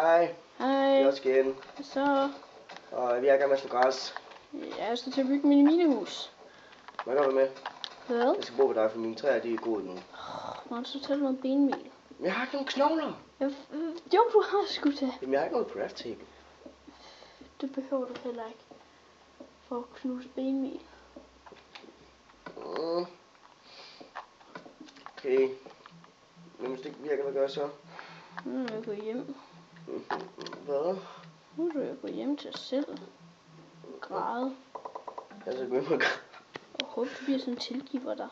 Hej. Hej. Jeg skal igen. Så. Og vi er i gang med at slå græs. Jeg skal til at bygge min minehus. Hvad gør du med? Hvad? Jeg skal bo ved dig, for mine træer de er gode nu. Må du så tage noget benmel? Jeg har ikke nogen knogler. Jo, du har sgu det. Jamen, jeg har ikke noget craft table. Det behøver du heller ikke. For at knuse benmel. Okay. Men hvis det ikke virker, hvad gør jeg så? Nu er jeg gå hjem. Hvad? Nu er jeg gå hjem til os selv. Græde. Jeg skal gå hjem og græde. Og håbe, du bliver sådan tilgiver dig.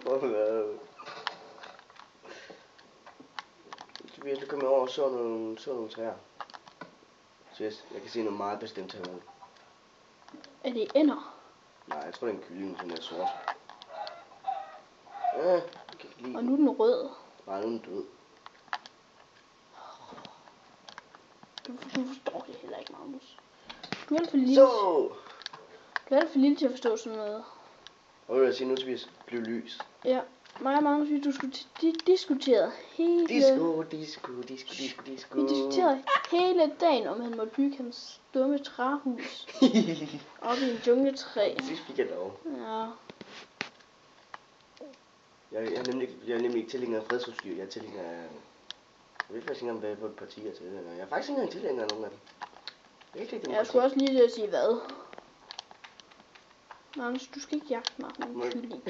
For hvad? Tobias, du kommer over og så nogle træer. Yes, jeg kan se noget meget bestemt herude. Er det ænder? Nej, jeg tror det er en kylling, som er sort. Ja, jeg kan ikke lide. Og nu er den rød. Nej, nu er den død. Du forstår det heller ikke, Magnus. Du er alt for lille. Så! Du er alt for lille til at forstå sådan noget. Og vil jeg sige nu, Tobias, bliv lys. Ja, mig og Magnus, vi diskuterede hele... Disco. Vi diskuterede hele dagen, om han måtte bygge hans dumme træhus. Oppe i en jungletræ. Sidst fik jeg lov. Ja. Jeg er nemlig ikke tilhænger af fredsudstyr. Jeg er tilhænger af... Jeg ved faktisk ikke engang, hvad et parti er tilhænger af. Jeg er faktisk ikke engang tilhænger af nogen af dem. Jeg skulle også lige sige hvad. Magnus, du skal ikke jagte mig med en kylling.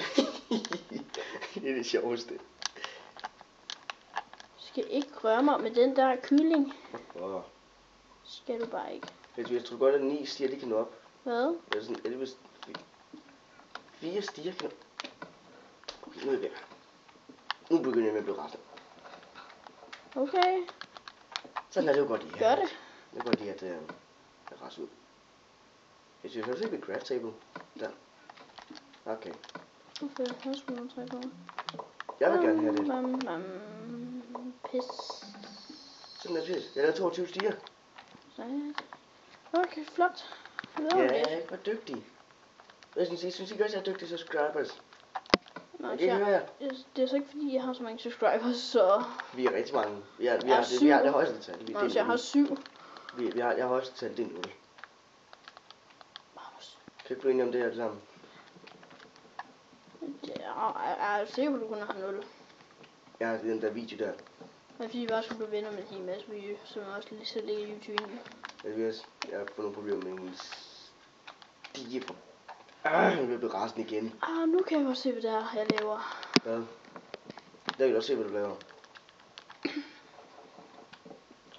Det er det sjoveste. Du skal ikke røre mig med den der kylling. Hvorfor? Skal du bare ikke. Jeg tror godt, at 9 stiger, de kan nå op. Hvad? Er det vist 4 stiger kan nå. Okay, nu er jeg væk. Nu begynder jeg med at blive rasende. Okay. Sådan er det jo godt i. Gør det. Det er godt i, at jeg raser ud. Jeg synes, jeg har set craft table. Der. Okay. Okay, her skulle du trække over. Jeg vil gerne have det. Pis. Sådan er det. Jeg lavede 22 stiger. Okay, flot. Ja, jeg var dygtig. Jeg synes ikke også, jeg er dygtig til subscribers. Jeg kan ikke høre jer. Det er så ikke fordi, jeg har så mange subscribers, så... Vi er rigtig mange. Vi har det højeste tal. Jeg har 7. Jeg har højeste tal, det er 0. Kan du blive enige om det her sammen? Jeg er sikker på, at du kun har 0. Jeg har den der video der. Det er fordi, vi bare skulle blive venner med en masse video, som også lige så ligger i YouTube. Jeg har fået nogle problemer med en stige. Jeg vil blive rasende igen. Nu kan jeg godt se, hvad det er, jeg laver. Hvad? Der vil jeg også se, hvad du laver.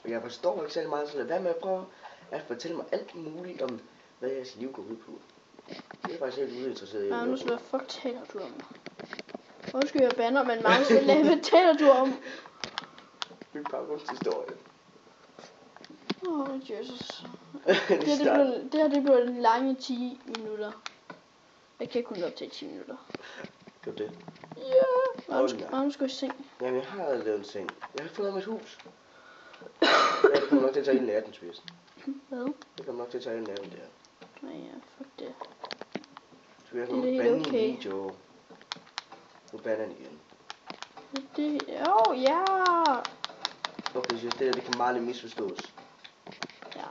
Og jeg forstår ikke særlig meget, så lad være med at prøve at fortælle mig alt muligt om, hvad jeres liv går ud på. Det er faktisk helt uinteresseret i. Magnus, hvad fuck taler du om? Undskyld, jeg bander, men Magnus, hvad taler du om? Det er bare rundt historie. Jesus. Det her blev en lange 10 minutter. Jeg kan kun optage 10 minutter. Gør det? Ja. Magnus går i seng. Jamen, jeg har lavet en seng. Jeg har fundet mit hus. Ja, det kommer nok til at tage hele natten, Tobias. Hvad? Det kommer nok til at tage hele natten, det her. Nej, ja, fuck det. Tobias, nu Det er bande okay. en video. Nu bander den igen. Ja. Okay, jeg synes, det kan meget lidt misforstås. Ja.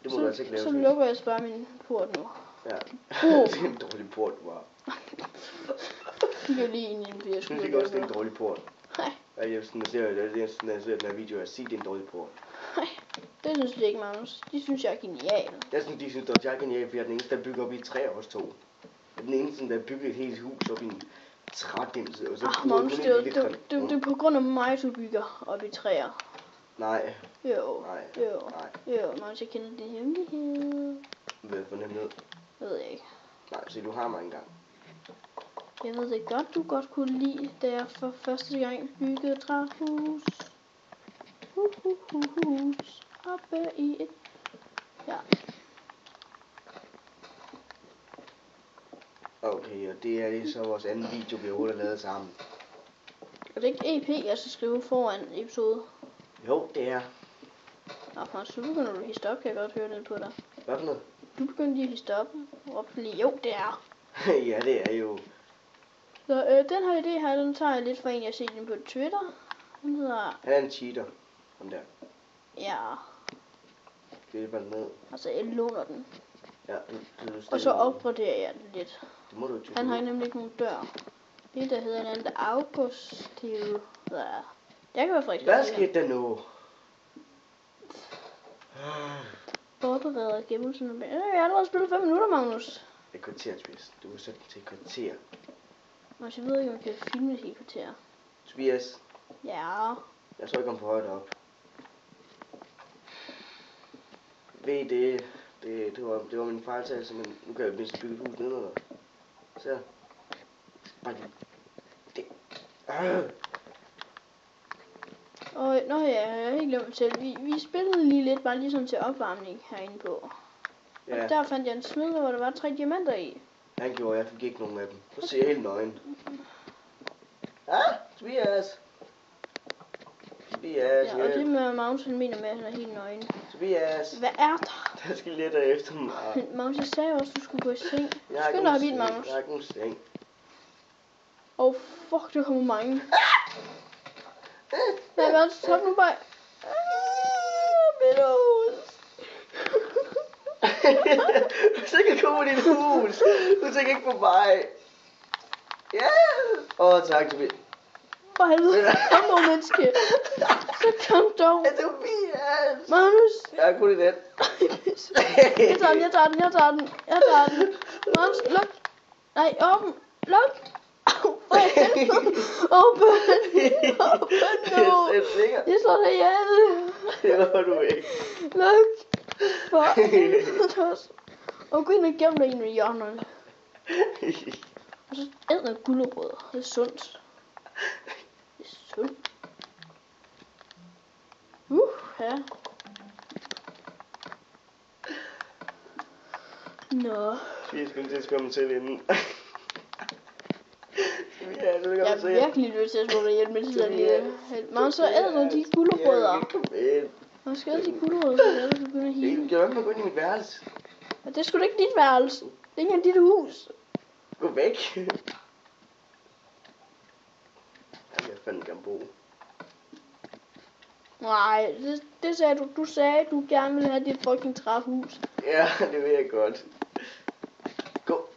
Det må du altså ikke lave. Så lukker jeg bare min port nu. Ja. Det er en dårlig port, du har. Du kan lige ind i en Jeg synes ikke også, det er en dårlig port. Nej. Jeg ser den her video, og siger, det er en dårlig port. Nej, det synes jeg ikke, Magnus. De synes, jeg er genial. De synes, at jeg er genial, fordi jeg er den eneste, der bygger op i et træ også to. Jeg er den eneste, der bygger et helt hus op i en trædimse. Magnus, det er på grund af mig, du bygger op i træer. Nej. Jo, Magnus, jeg kender det hemmelighed. Hvad for hemmelighed? Det ved jeg ikke. Nej, så du har mig engang. Jeg ved det godt, du godt kunne lide, da jeg for første gang byggede et træhus. Hus. Oppe i et... Ja. Okay, og det er så vores anden video, vi overhovedet har lavet sammen. Er det ikke EP, jeg skal skrive foran episode? Jo, det er. Nå, Frans, så begynder du at hisse op, kan jeg godt høre det på dig. Hvad for noget? Du begynder lige at hisse op. Jo, det er. Ja, det er jo. Så den her idé her, den tager jeg lidt fra en, jeg har set den på Twitter. Den hedder... Han er en cheater. Ham der. Ja, Det er bare ned. altså jeg låner den. Ja, Og så opgraderer jeg den lidt. Det må du ikke. Han har nemlig ikke nogen dør. Det der hedder en anden August til... Ja. Jeg kan være frisk. Hvad skete der nu? Forbereder gemmelsen. Jeg har allerede spillet 5 minutter, Magnus. Et kvarter, Tobias. Du må sætte den til et kvarter. Men jeg ved ikke, om jeg kan filme det i et kvarter. Tobias, Ja. jeg tror ikke om for højt op. Ved det var min fejltagelse, men nu kan jeg mindst bygge et hus nedenunder. Så. Bare lige. Det. Og nå ja, jeg har helt glemt selv. Vi spillede lige lidt, bare ligesom til opvarmning herinde på. Ja, Og der fandt jeg en smed, hvor der var 3 diamanter i. han gjorde, jeg fik ikke nogen af dem. Så ser jeg helt nøgen. Ah, Tobias! Tobias, Ja, og det med Magnus, han mener med, at han er helt nøgen. Tobias! Hvad er der? Der skal lette efter mig. Magnus, jeg sagde også, du skulle gå i seng. Jeg har Skynd dig bil, Magnus. Jeg har ikke nogen seng. Fuck, der kommer mange. Nej, Magnus, stop nu bare. Mit hus. Du tænker ikke på dit hus. Du tænker ikke på mig. Ja. Tak, Tobias. For helvede, kom nu, menneske. Så kom dog. Tobias. Magnus. Jeg har kun i den. Jeg tager den. Magnus, luk. Nej, åben. Luk. For helvede. Åben nu. Jeg slår dig ihjel. Det var du ikke. Luk. For helvede også. Og gå ind og gem dig ind i hjørnerne. Og så æd noget gulerod. Det er sundt. Det er sundt. Ja. Nå. Vi skal til at komme til inden. Ja, du Jeg er virkelig nødt til at slå dig ihjel med det der lille. Man så æder du de gulerødder. Man skal æde de gulerødder, så ellers begynder at hive. Jeg vil ikke gå ind i mit værelse. Men det er sgu da ikke dit værelse. Det er ikke engang dit hus. Gå væk. Jeg vil fandme gerne bo. Nej, det sagde du. Du sagde, du gerne ville have dit fucking træhus. Ja, det ved jeg godt. Gå.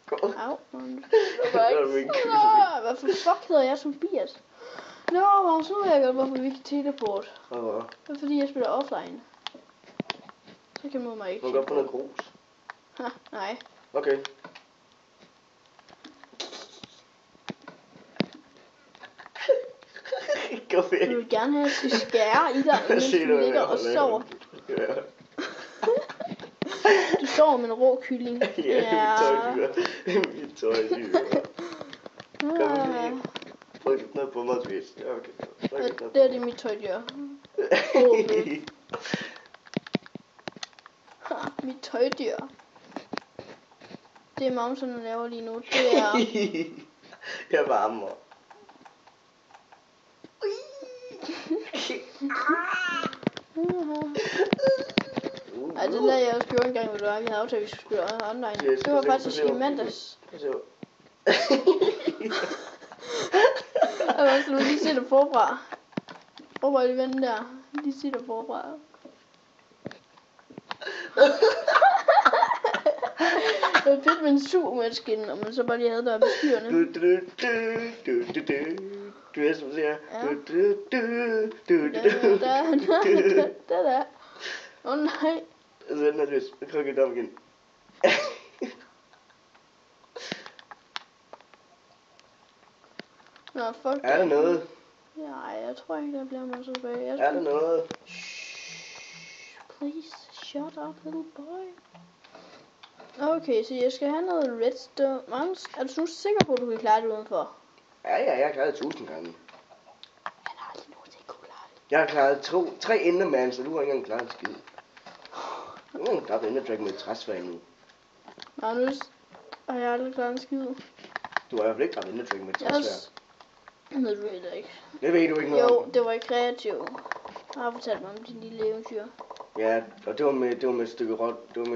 Gå. Au, man. Hvad for fuck hedder jeg Tobias? Nå, Magnus, nu ved jeg godt, hvorfor vi kan teleport. Hvorfor? Det er fordi, jeg spiller offline. Så kan man mig ikke. Må godt få noget grus. Ha, nej. Okay. Gå væk. Du vil gerne have, at jeg skal skære i dig, mens du ligger og sover. Ja. Du sover med en rå kylling. Ja, mit tøjdyr. Kom lige. Tryk lidt ned på mig, Tobias. Ja, okay. Det er det mit tøjdyr. Mit tøjdyr. Det Magnus, han laver lige nu, det er... Jeg varmer. Ej, det lavede jeg også gjorde engang, hvor vi havde aftalt, at vi skulle spille online. Det var faktisk i mandags. Jeg var lige se det forfra. Prøv lige vende der. Lige se det forfra. Det var fedt med en supermanskin, og man så bare lige havde der ved skyerne. Du er som siger. Der. Åh nej. Så den er løs. Jeg trykker det op igen. Nå, fuck. Er der noget? Nej, jeg tror ikke, der bliver mig så tilbage. Er der noget? Please, shut up, little boy. Okay, så jeg skal have noget redstone. Magnus, er du nu sikker på, at du kan klare det udenfor? Ja, jeg har klaret 1000 gange. Han har aldrig nogensinde kunne klare det. Jeg har klaret 3 Enderman, så du har ikke engang klaret en skid. Du har ikke engang klaret Ender Dragon med et træsvær endnu. Magnus, har jeg aldrig klaret en skid? Du har i hvert fald ikke klaret Ender Dragon med et træsvær. Det ved du heller ikke. Det ved du ikke noget Jo, om. det var i kreativ. Jeg har fortalt mig om din lille eventyr. Ja, og det var med et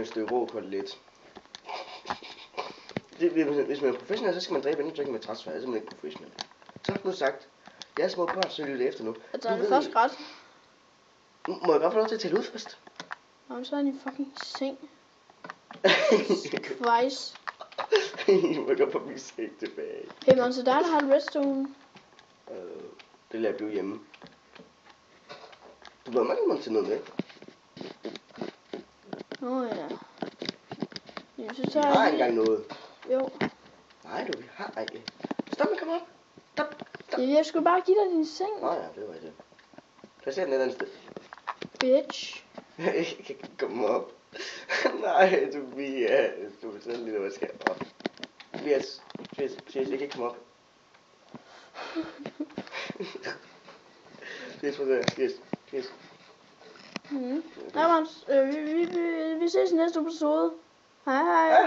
stykke rå kotelet. Hvis man er professionel, så skal man dræbe Ender Dragon med et træsvær, ellers er man ikke professionel. Så nu sagt. Jeg er små børn, så lytter efter nu. Altså, er det først ret? Må jeg godt få lov til at tælle ud først? Jamen, så er din fucking seng. Kvejs. Jeg må godt få min seng tilbage. Hey, man, så der har redstone. Det lader jeg blive hjemme. Du må ikke til noget med. Nå ja. Jamen, så Vi tager har jeg ikke engang noget. Jo. Nej du, vi har ikke. Stop med, kom op. Stop. Ja, jeg skulle bare give dig din seng. Nå ja, det var det. Placer den et andet sted. Bitch. Jeg kan ikke komme op. Nej, Tobias. Du er sådan lige, hvad skal jeg op. Tobias, jeg kan ikke komme op. Tobias. Mhm. Jamen, vi ses i næste episode. Hej hej.